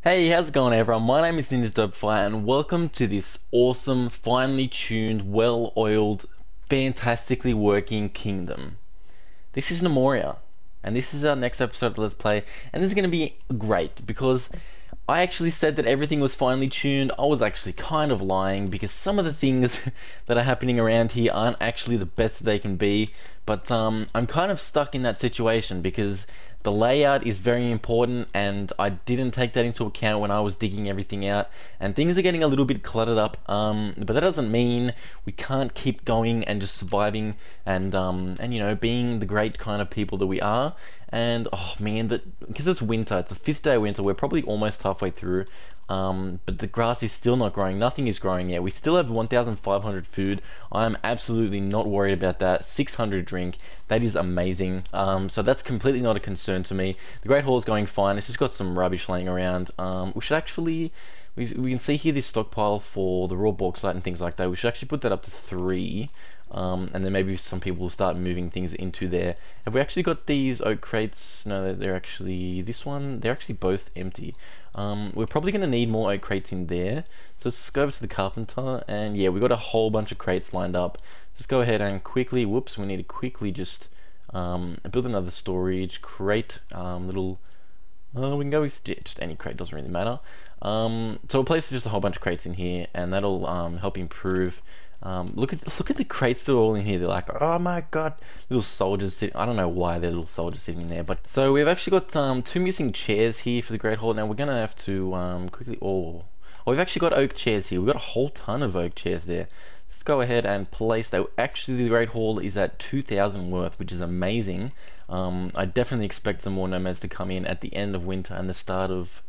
Hey, how's it going everyone? My name is Derpify and welcome to this awesome, finely tuned, well-oiled, fantastically working kingdom. This is Gnomoria, and this is our next episode of Let's Play, and this is going to be great because I actually said that everything was finely tuned. I was actually kind of lying because some of the things that are happening around here aren't actually the best that they can be, but I'm kind of stuck in that situation because the layout is very important and I didn't take that into account when I was digging everything out, and things are getting a little bit cluttered up, but that doesn't mean we can't keep going and just surviving and you know, being the great kind of people that we are. And oh man, because it's winter, it's the 5th day of winter, we're probably almost halfway through, but the grass is still not growing, nothing is growing yet. We still have 1,500 food. I'm absolutely not worried about that. 600 drink, that is amazing. So that's completely not a concern to me. The Great Hall is going fine, it's just got some rubbish laying around. We should actually, we can see here this stockpile for the raw bauxite and things like that. We should actually put that up to 3. And then maybe some people will start moving things into there. Have we actually got these oak crates? No, they're actually, this one, they're actually both empty. We're probably going to need more oak crates in there. So let's go over to the carpenter, and yeah, we got a whole bunch of crates lined up. Just go ahead and quickly, whoops, we need to quickly just build another storage crate, little, we can go with just any crate, doesn't really matter. So we'll place just a whole bunch of crates in here, and that'll help improve. Look at the crates that are all in here. They're like, oh my god, little soldiers sitting. I don't know why they're little soldiers sitting in there, but so we've actually got 2 missing chairs here for the Great Hall. Now we're gonna have to quickly. Oh, we've actually got oak chairs here. We've got a whole ton of oak chairs there. Let's go ahead and place that. Actually, the Great Hall is at 2,000 worth, which is amazing. I definitely expect some more nomads to come in at the end of winter and the start of.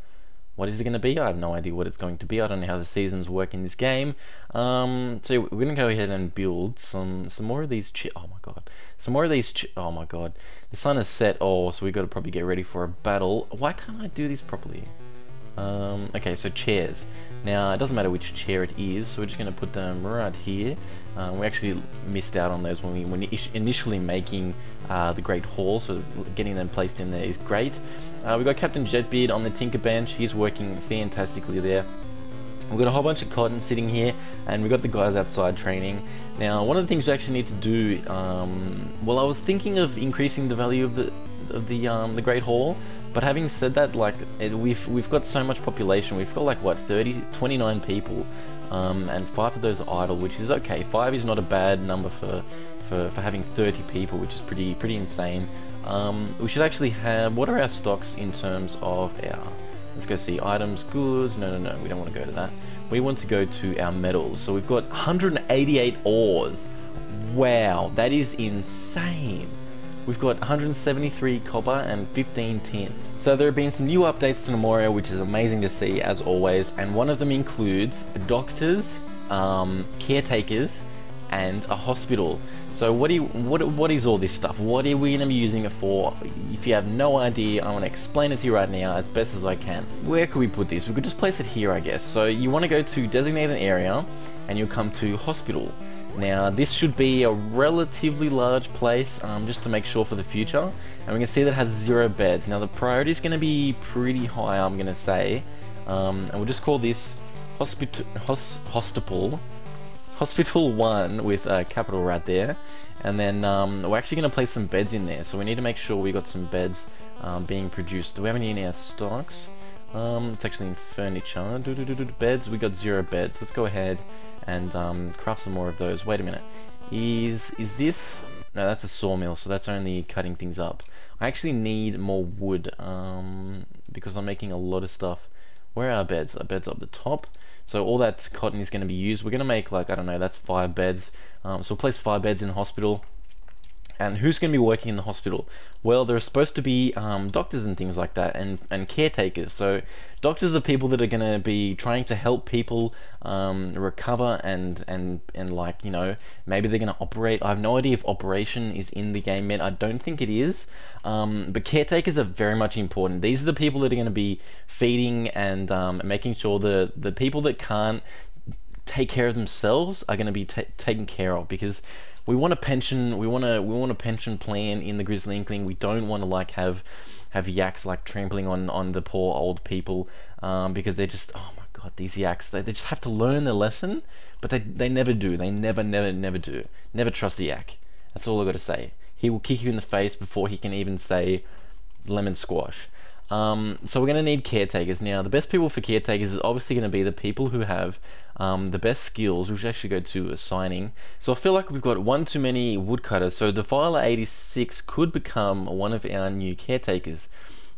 What is it going to be? I have no idea what it's going to be. I don't know how the seasons work in this game. So we're going to go ahead and build some more of these. Oh my god! Some more of these. Oh my god! The sun has set. Oh, so we got to probably get ready for a battle. Why can't I do this properly? Okay, so chairs. Now it doesn't matter which chair it is, so we're just going to put them right here. We actually missed out on those when we were initially making the Great Hall, so getting them placed in there is great. We've got Captain Jetbeard on the Tinker Bench. He's working fantastically there. We've got a whole bunch of cotton sitting here, and we've got the guys outside training. Now, one of the things we actually need to do, well, I was thinking of increasing the value of the Great Hall, but having said that, like we've got so much population. We've got like what 29 people, and 5 of those are idle, which is okay. 5 is not a bad number for having 30 people, which is pretty insane. We should actually have, what are our stocks in terms of our, let's go see, items, goods, no, we don't want to go to that. We want to go to our metals. So we've got 188 ores. Wow, that is insane. We've got 173 copper and 15 tin. So there have been some new updates to Gnomoria, which is amazing to see as always, and one of them includes doctors, caretakers, and a hospital. So what is all this stuff? What are we going to be using it for? If you have no idea, I'm going to explain it to you right now as best as I can. Where could we put this? We could just place it here, I guess. So you want to go to designate an area, and you'll come to hospital. Now this should be a relatively large place, just to make sure for the future. And we can see that it has 0 beds. Now the priority is going to be pretty high, I'm going to say. And we'll just call this Hospital 1 with a capital right there, and then we're actually going to place some beds in there, so we need to make sure we got some beds being produced. Do we have any in our stocks? It's actually in furniture. Beds, we got 0 beds. Let's go ahead and craft some more of those. Wait a minute, is this, no, that's a sawmill, so that's only cutting things up. I actually need more wood because I'm making a lot of stuff. Where are our beds? Our beds up the top. So all that cotton is going to be used. We're going to make, like, I don't know, that's 5 beds. So we'll place 5 beds in the hospital. And who's going to be working in the hospital? Well, there are supposed to be doctors and things like that, and caretakers. So doctors are the people that are going to be trying to help people recover and like, you know, maybe they're going to operate. I have no idea if operation is in the game yet. I don't think it is. But caretakers are very much important. These are the people that are going to be feeding and making sure the people that can't take care of themselves are going to be taken care of, because we want a pension. We want a pension plan in the Grizzly Inkling. We don't want to like have have yaks like trampling on the poor old people, because they're just, oh my god, these yaks, they just have to learn their lesson, but they never do. They never do. Never trust a yak. That's all I got to say. He will kick you in the face before he can even say lemon squash. So we're going to need caretakers. Now, the best people for caretakers is obviously going to be the people who have the best skills, which actually go to assigning. So I feel like we've got one too many woodcutters. So Defiler 86 could become one of our new caretakers.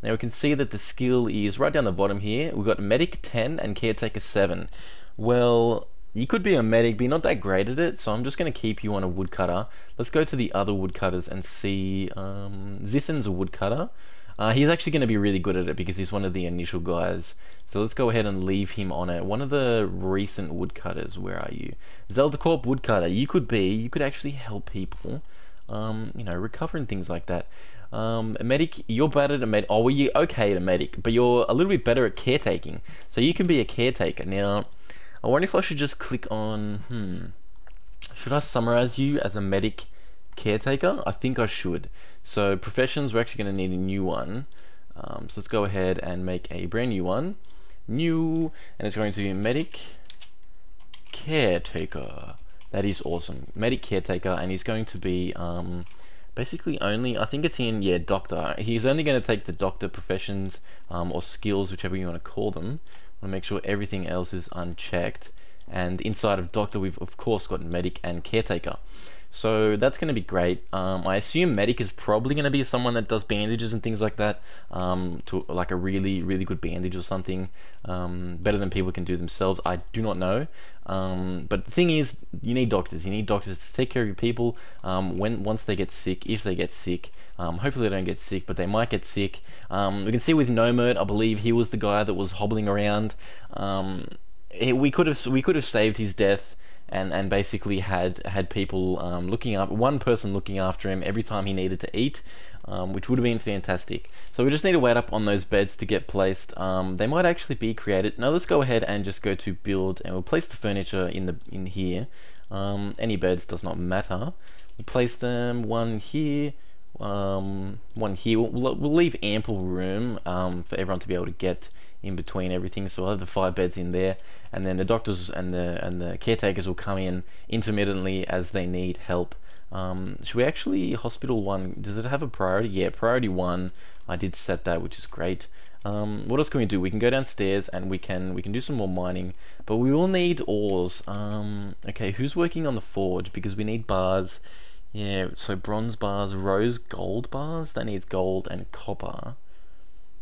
Now we can see that the skill is right down the bottom here. We've got Medic 10 and Caretaker 7. Well, you could be a medic, but you're not that great at it, so I'm just going to keep you on a woodcutter. Let's go to the other woodcutters and see. Zithan's a woodcutter. He's actually going to be really good at it because he's one of the initial guys. So let's go ahead and leave him on it. One of the recent woodcutters, where are you? Zelda Corp woodcutter. You could actually help people, you know, recover and things like that. A medic, you're bad at a medic. Oh, well, you're okay at a medic, but you're a little bit better at caretaking. So you can be a caretaker. Now, I wonder if I should just click on, should I summarize you as a medic caretaker? I think I should. So professions, we're actually going to need a new one. So let's go ahead and make a brand new one. New, and it's going to be medic caretaker. That is awesome. Medic caretaker, and he's going to be basically only, I think it's in, yeah, doctor. He's only going to take the doctor professions or skills, whichever you want to call them. I want to make sure everything else is unchecked. And inside of doctor, we've of course got medic and caretaker. So that's going to be great. I assume medic is probably going to be someone that does bandages and things like that, to like a really good bandage or something, better than people can do themselves. I do not know, but the thing is, you need doctors. You need doctors to take care of your people once they get sick, if they get sick. Hopefully they don't get sick, but they might get sick. We can see with Nomad, I believe he was the guy that was hobbling around. We could have saved his death. And basically had people one person looking after him every time he needed to eat, which would have been fantastic. So we just need to wait up on those beds to get placed. They might actually be created. Now let's go ahead and just go to build, and we'll place the furniture in here. Any beds does not matter. We'll place them one here, one here. We'll leave ample room for everyone to be able to get in between everything, so we'll have the 5 beds in there, and then the doctors and the caretakers will come in intermittently as they need help. Should we actually, hospital 1, does it have a priority? Yeah, priority 1, I did set that, which is great. What else can we do? We can go downstairs and we can do some more mining, but we will need ores. Okay, who's working on the forge? Because we need bars. Yeah, so bronze bars, rose gold bars, that needs gold and copper.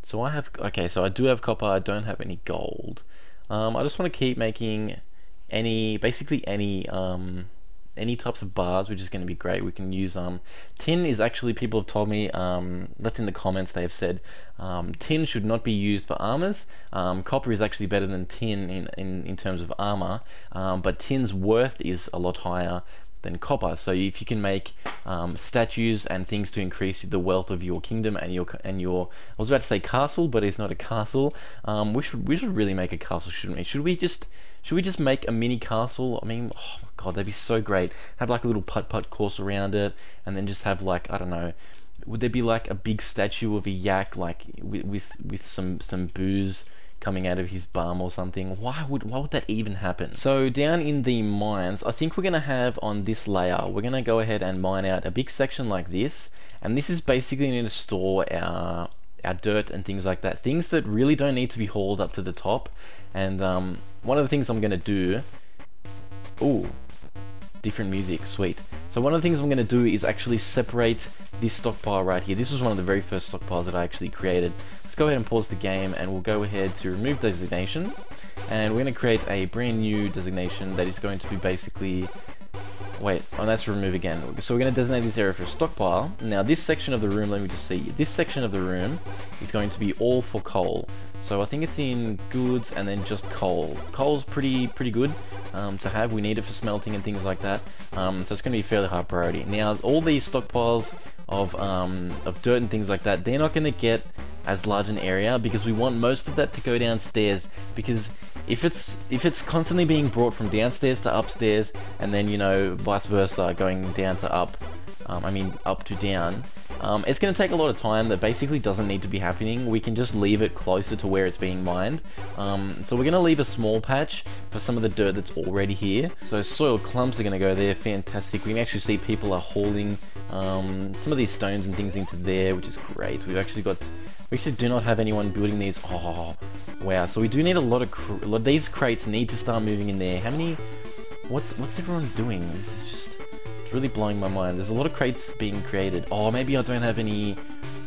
So I have, okay, so I do have copper, I don't have any gold. I just want to keep making basically any types of bars, which is going to be great. We can use, tin is actually, people have told me, left in the comments, they have said, tin should not be used for armors. Copper is actually better than tin in terms of armor, but tin's worth is a lot higher than copper. So if you can make statues and things to increase the wealth of your kingdom and your I was about to say castle, but it's not a castle. We should really make a castle, shouldn't we? Should we just make a mini castle? I mean, oh my god, that'd be so great. Have like a little putt-putt course around it, and then just have like, I don't know, would there be like a big statue of a yak, like with some booze coming out of his bum or something? Why would that even happen? So down in the mines, I think we're gonna have on this layer, we're gonna go ahead and mine out a big section like this, and this is basically going to store our dirt and things like that, things that really don't need to be hauled up to the top. And one of the things I'm gonna do, ooh, different music, sweet. So one of the things I'm going to do is actually separate this stockpile right here. This was one of the very first stockpiles that I actually created. Let's go ahead and pause the game, and we'll go ahead to remove designation, and we're going to create a brand new designation that is going to be basically, wait, oh, that's remove again. So we're going to designate this area for a stockpile. Now this section of the room, let me just see, this section of the room is going to be all for coal. So I think it's in goods and then just coal. Coal's pretty good to have. We need it for smelting and things like that. So it's going to be a fairly high priority. Now all these stockpiles of dirt and things like that, they're not going to get as large an area because we want most of that to go downstairs. Because if it's constantly being brought from downstairs to upstairs, and then, you know, vice versa, going down to up, I mean up to down, It's going to take a lot of time that basically doesn't need to be happening. We can just leave it closer to where it's being mined. So we're going to leave a small patch for some of the dirt that's already here. So soil clumps are going to go there, fantastic. We can actually see people are hauling some of these stones and things into there, which is great. We actually do not have anyone building these. Oh, wow. So we do need a lot of these crates need to start moving in there. How many? What's everyone doing? This is just, it's really blowing my mind. There's a lot of crates being created. Oh, maybe I don't have any.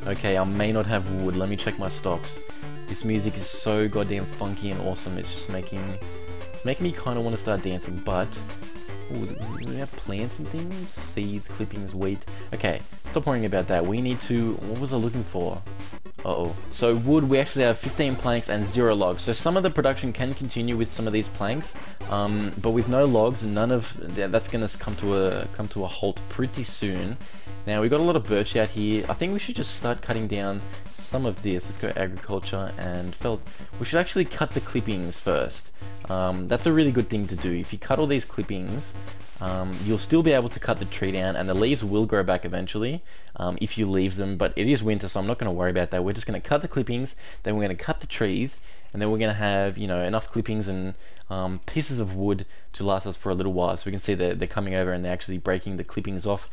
Okay, I may not have wood. Let me check my stocks. This music is so goddamn funky and awesome. It's just making me kind of want to start dancing. But ooh, do we have plants and things? Seeds, clippings, wheat. Okay, stop worrying about that. We need to. What was I looking for? Uh-oh. So wood, we actually have 15 planks and 0 logs. So some of the production can continue with some of these planks, but with no logs, none of that's going to come to a halt pretty soon. Now we've got a lot of birch out here. I think we should just start cutting down some of this. Let's go agriculture and felt. We should actually cut the clippings first. That's a really good thing to do. If you cut all these clippings, you'll still be able to cut the tree down, and the leaves will grow back eventually if you leave them, but it is winter, so I'm not going to worry about that. We're just going to cut the clippings, then we're going to cut the trees, and then we're going to have, you know, enough clippings and pieces of wood to last us for a little while. So we can see that they're coming over and they're actually breaking the clippings off.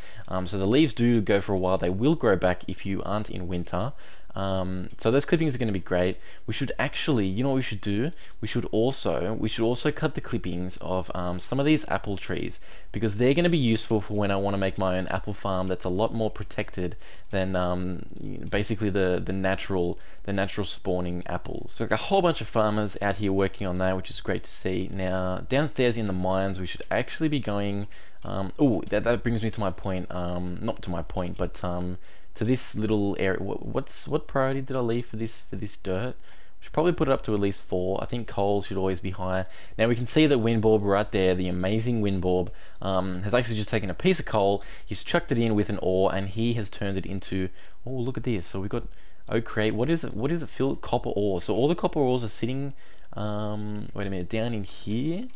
So the leaves do go for a while. They will grow back if you aren't in winter. So those clippings are going to be great. We should actually, you know what we should do? We should also cut the clippings of some of these apple trees, because they're going to be useful for when I want to make my own apple farm that's a lot more protected than basically the natural spawning apples. So like a whole bunch of farmers out here working on that, which is great to see. Now downstairs in the mines, we should actually be going. Oh, that brings me to my point. Not to my point, but to this little area. What priority did I leave for this dirt? We should probably put it up to at least 4. I think coal should always be higher. Now we can see that Windborb right there, the amazing Windborb, has actually just taken a piece of coal, he's chucked it in with an ore, and he has turned it into, oh, look at this. So we've got oak crate. What is it filled? Copper ore. So all the copper ores are sitting, wait a minute, down in here.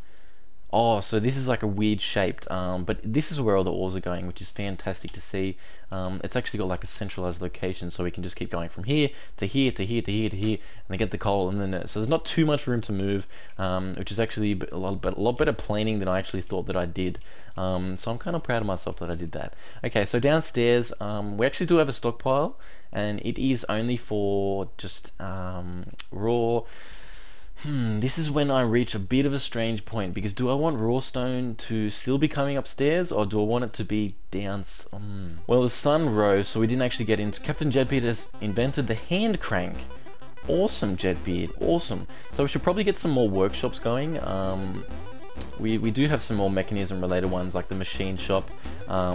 Oh, so this is like a weird shaped, but this is where all the ores are going, which is fantastic to see. It's actually got like a centralized location, so we can just keep going from here to here to here to here to here, and they get the coal, and then so there's not too much room to move, which is actually a lot better planning than I actually thought that I did. So I'm kind of proud of myself that I did that. Okay, so downstairs, we actually do have a stockpile, and it is only for just raw. This is when I reach a bit of a strange point, because do I want raw stone to still be coming upstairs, or do I want it to be down? Well, the sun rose, so we didn't actually get into. Captain Jetbeard has invented the hand crank. Awesome, Jetbeard, awesome. So we should probably get some more workshops going. We do have some more mechanism related ones, like the machine shop.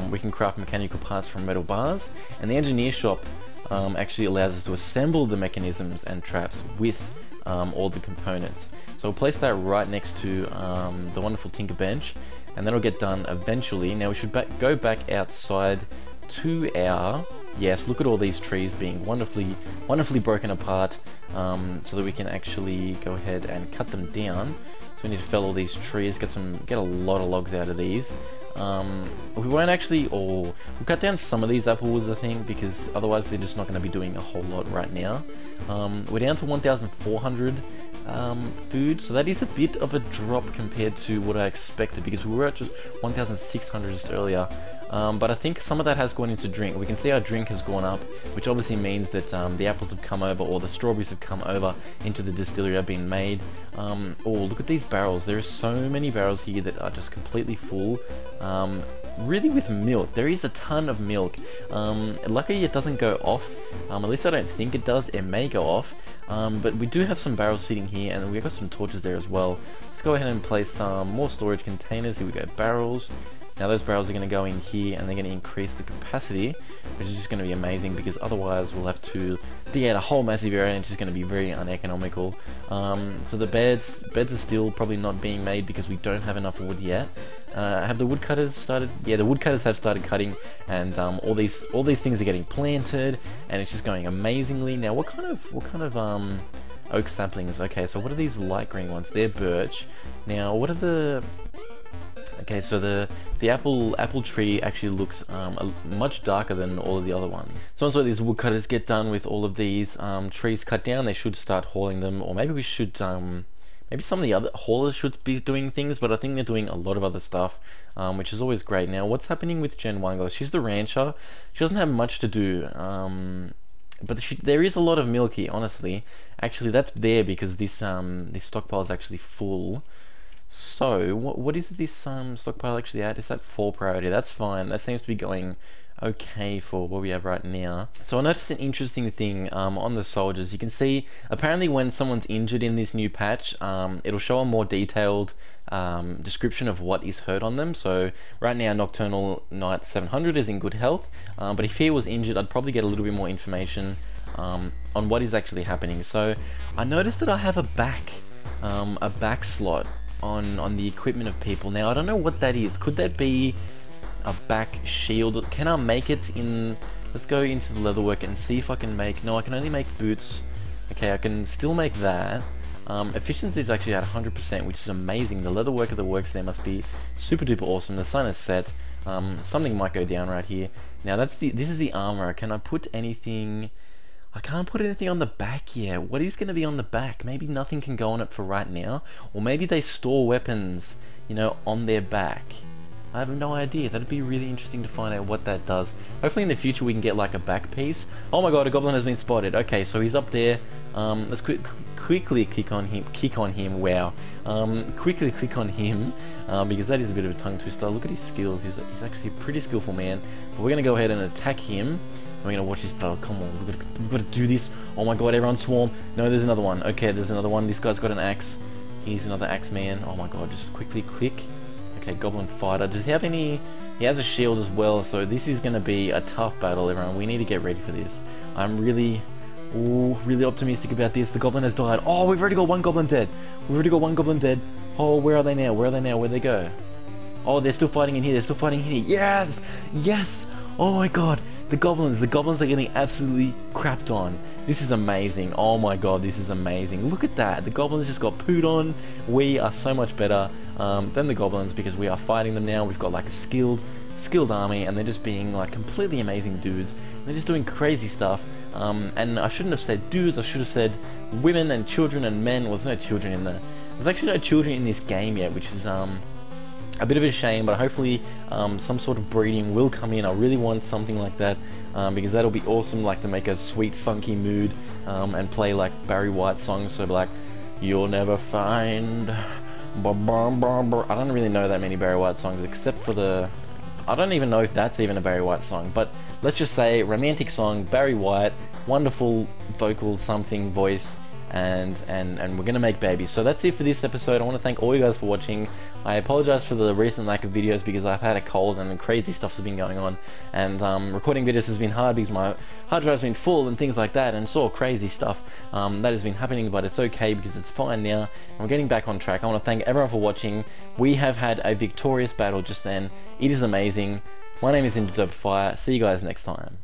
We can craft mechanical parts from metal bars, and the engineer shop actually allows us to assemble the mechanisms and traps with all the components. So we'll place that right next to the wonderful Tinker Bench, and that'll get done eventually. Now we should go back outside to our, yes, look at all these trees being wonderfully broken apart, so that we can actually go ahead and cut them down. So we need to fell all these trees, get a lot of logs out of these. We won't actually, we'll cut down some of these apples, I think, because otherwise they're just not going to be doing a whole lot right now. We're down to 1,400 food, so that is a bit of a drop compared to what I expected, because we were at just 1,600 just earlier. But I think some of that has gone into drink. We can see our drink has gone up, which obviously means that the apples have come over, or the strawberries have come over into the distillery, have been made. Oh, look at these barrels. There are so many barrels here that are just completely full. Really with milk. There is a ton of milk. Luckily it doesn't go off. At least I don't think it does. It may go off. But we do have some barrels sitting here, and we've got some torches there as well. Let's go ahead and place some more storage containers. Here we go, barrels. Now those barrels are going to go in here, and they're going to increase the capacity, which is just going to be amazing, because otherwise we'll have to dig out a whole massive area, and it's just going to be very uneconomical. So the beds are still probably not being made because we don't have enough wood yet. Have the woodcutters started? Yeah, the woodcutters have started cutting, and all these things are getting planted, and it's just going amazingly. Now what kind of oak saplings? Okay, so what are these light green ones? They're birch. Now what are the Okay, so the apple tree actually looks much darker than all of the other ones. So once all these woodcutters get done with all of these trees cut down, they should start hauling them, or maybe we should maybe some of the other haulers should be doing things, but I think they're doing a lot of other stuff, which is always great. Now, what's happening with Gen 1, guys? She's the rancher. She doesn't have much to do, but there is a lot of milk here, honestly. Actually, that's there because this stockpile is actually full. So, what is this stockpile actually at? Is that 4 priority? That's fine. That seems to be going okay for what we have right now. So I noticed an interesting thing on the soldiers. You can see, apparently when someone's injured in this new patch, it'll show a more detailed description of what is hurt on them. So right now, Nocturnal Knight 700 is in good health, but if he was injured, I'd probably get a little bit more information on what is actually happening. So I noticed that I have a back slot on the equipment of people. Now I don't know what that is. Could that be a back shield? Can I make it in? Let's go into the leatherwork and see if I can make. No, I can only make boots. Okay, I can still make that. Efficiency is actually at 100%, which is amazing. The leatherwork of the works there must be super duper awesome. The sun is set. Something might go down right here. Now this is the armor. Can I put anything? I can't put anything on the back yet. What is going to be on the back? Maybe nothing can go on it for right now. Or maybe they store weapons, you know, on their back. I have no idea. That'd be really interesting to find out what that does. Hopefully in the future we can get like a back piece. Oh my god, a goblin has been spotted. Okay, so he's up there. Let's quickly click on him. Wow. Quickly click on him because that is a bit of a tongue twister. Look at his skills. He's actually a pretty skillful man. But we're going to go ahead and attack him. We're going to watch this battle. Come on, we've got to do this. Oh my god, everyone swarm. No, there's another one. Okay, there's another one. This guy's got an axe. He's another axe man. Oh my god, just quickly click. Okay, Goblin Fighter. Does he have any? He has a shield as well, so this is going to be a tough battle, everyone. We need to get ready for this. I'm really optimistic about this. The Goblin has died. Oh, we've already got one Goblin dead. Oh, where are they now? Where'd they go? Oh, they're still fighting in here. Yes! Yes! Oh my god. The goblins are getting absolutely crapped on. This is amazing. Oh my god, this is amazing. Look at that. The goblins just got pooed on. We are so much better than the goblins because we are fighting them now. We've got like a skilled army, and they're just being like completely amazing dudes. They're just doing crazy stuff. And I shouldn't have said dudes. I should have said women and children and men. Well, there's no children in there. There's actually no children in this game yet, which is a bit of a shame, but hopefully some sort of breeding will come in. I really want something like that because that'll be awesome, like to make a sweet funky mood and play like Barry White songs, so like you'll never find I don't really know that many Barry White songs except for the, I don't even know if that's even a Barry White song, but let's just say romantic song, Barry White, wonderful vocal something voice, and we're gonna make babies. So that's it for this episode. I want to thank all you guys for watching. I apologize for the recent lack of videos because I've had a cold and crazy stuff's been going on, and recording videos has been hard because my hard drive's been full and things like that, and it's all crazy stuff that has been happening, but it's okay because it's fine now and we're getting back on track. I want to thank everyone for watching. We have had a victorious battle just then. It is amazing. My name is Derpify. See you guys next time.